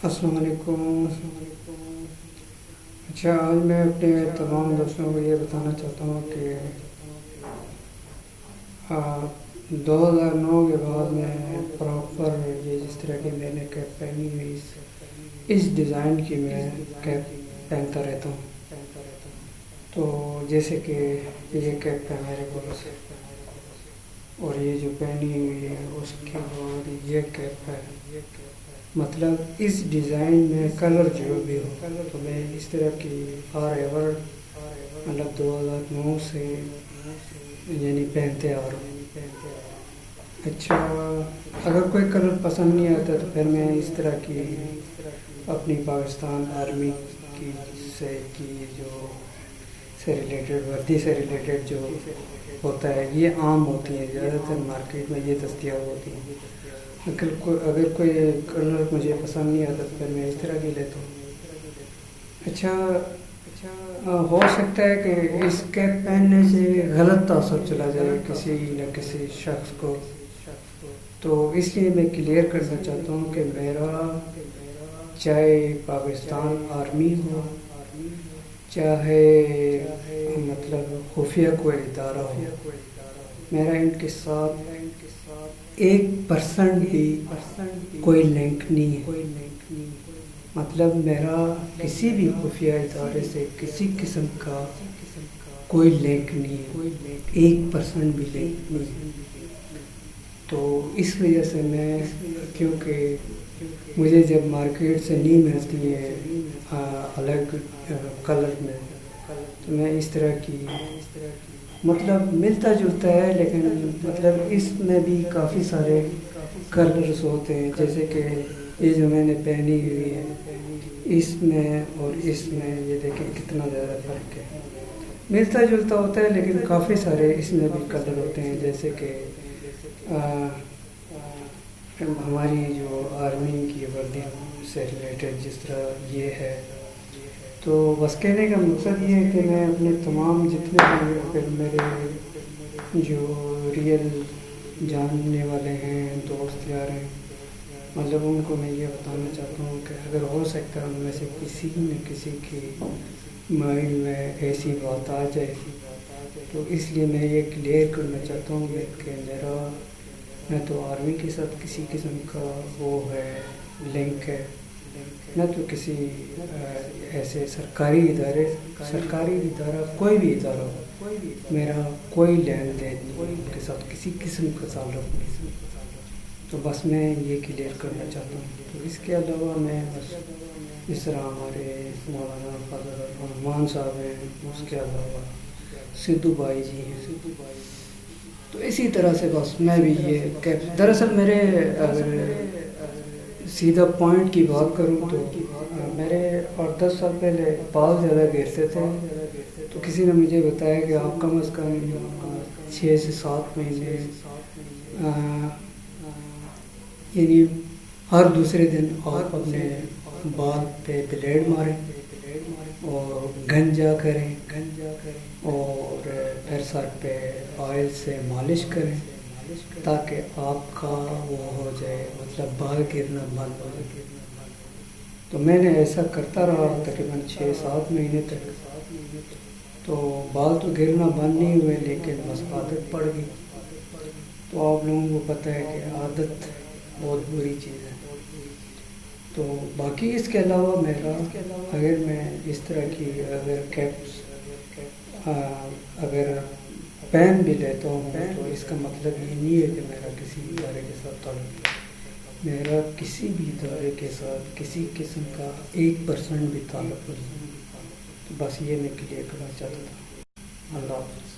السلام علیکم۔ اچھا، آج میں اپنے تمام دوستوں کو یہ بتانا چاہتا ہوں کہ 2009 کے بعد میں پراپر یہ جس طرح کی میں نے کیپ پہنی ہوئی اس ڈیزائن کی میں کیپ پہنتا رہتا ہوں۔ تو جیسے کہ یہ کیپ ہے میرے پاس، اور یہ جو پہنی ہوئی ہے اس کے بعد یہ کیپ ہے۔ مطلب اس ڈیزائن میں کلر جو بھی ہو تو میں اس طرح کی فار ایور مطلب 2009 سے یعنی پہنتے آ رہا ہوں۔ اچھا، اگر کوئی کلر پسند نہیں آتا تو پھر میں اس طرح کی اپنی پاکستان آرمی کی جو سے ریلیٹڈ وردی سے ریلیٹڈ جو ہوتا ہے یہ عام ہوتی ہے، زیادہ تر مارکیٹ میں یہ دستیاب ہوتی ہیں۔ اگر کوئی کلر مجھے پسند نہیں آتا تو پھر میں اس طرح کی لیتا ہوں۔ اچھا، ہو سکتا ہے کہ اس کیپ پہننے سے غلط تاثر چلا جائے کسی نہ کسی شخص کو، تو اس لیے میں کلیئر کرنا چاہتا ہوں کہ میرا چاہے پاکستان آرمی ہو، چاہے مطلب خفیہ کوئی ادارہ ہو، میرا ان کے ساتھ 1% بھی کوئی لنک نہیں ہے۔ مطلب میرا کسی بھی خفیہ ادارے سے کسی قسم کا کوئی لنک نہیں ہے، 1% بھی لنک نہیں ہے۔ تو اس وجہ سے میں، کیونکہ مجھے جب مارکیٹ سے نہیں ملتی ہے الگ کلر میں، تو میں اس طرح کی مطلب ملتا جلتا ہے، لیکن مطلب اس میں بھی کافی سارے کلرز ہوتے ہیں، جیسے کہ یہ جو میں نے پہنی ہوئی ہے اس میں اور اس میں یہ دیکھیں کتنا زیادہ فرق ہے۔ ملتا جلتا ہوتا ہے لیکن کافی سارے اس میں بھی کلر ہوتے ہیں، جیسے کہ ہماری جو آرمی کی وردی سے ریلیٹڈ جس طرح یہ ہے۔ تو بس کہنے کا مقصد یہ ہے کہ میں اپنے تمام جتنے بھی پھر میرے جو ریئل جاننے والے ہیں، دوست یار ہیں، مطلب ان کو میں یہ بتانا چاہتا ہوں کہ اگر ہو سکتا ہے ان میں سے کسی نہ کسی کی مائنڈ میں ایسی بات آ جائے، تو اس لیے میں یہ کلیئر کرنا چاہتا ہوں کہ میرا نہ تو آرمی کے ساتھ کسی قسم کا وہ ہے لنک ہے، نہ تو کسی ایسے سرکاری ادارہ کوئی بھی ادارہ ہو، میرا کوئی لین دین نہیں ان کے ساتھ کسی قسم کا تعلق نہیں۔ تو بس میں یہ کلیئر کرنا چاہتا ہوں۔ تو اس کے علاوہ میں بس اس طرح ہمارے مولانا فضل الرحمان صاحب ہیں، اس کے علاوہ سدھو بھائی جی ہیں، تو اسی طرح سے بس میں بھی یہ دراصل میرے اگر سیدھا پوائنٹ کی بات کروں تو میرے 10 سال پہلے بال زیادہ گھیرتے تھے، تو کسی نے مجھے بتایا کہ آپ کم از کم 6 سے 7 مہینے یعنی ہر دوسرے دن آپ اپنے بال پہ بلیڈ ماریں اور گنجا کریں اور پھر سر پہ آئل سے مالش کریں تاکہ آپ کا وہ ہو جائے، مطلب بال گرنا بند ہو جائے۔ تو میں نے ایسا کرتا رہا تقریباً 6-7 مہینے تک، تو بال تو گرنا بند نہیں ہوئے لیکن بس عادت پڑ گئی۔ تو آپ لوگوں کو پتہ ہے کہ عادت بہت بری چیز ہے۔ تو باقی اس کے علاوہ میرا اگر میں اس طرح کی اگر کیپس اگر پہن بھی لیتا ہوں تو اس کا مطلب یہ نہیں ہے کہ میرا کسی ادارے کے ساتھ تعلق ہے۔ میرا کسی بھی ادارے کے ساتھ کسی قسم کا 1% بھی تعلق نہیں ہے۔ تو بس یہ میں کلیئر کرنا چاہتا تھا۔ اللہ حافظ۔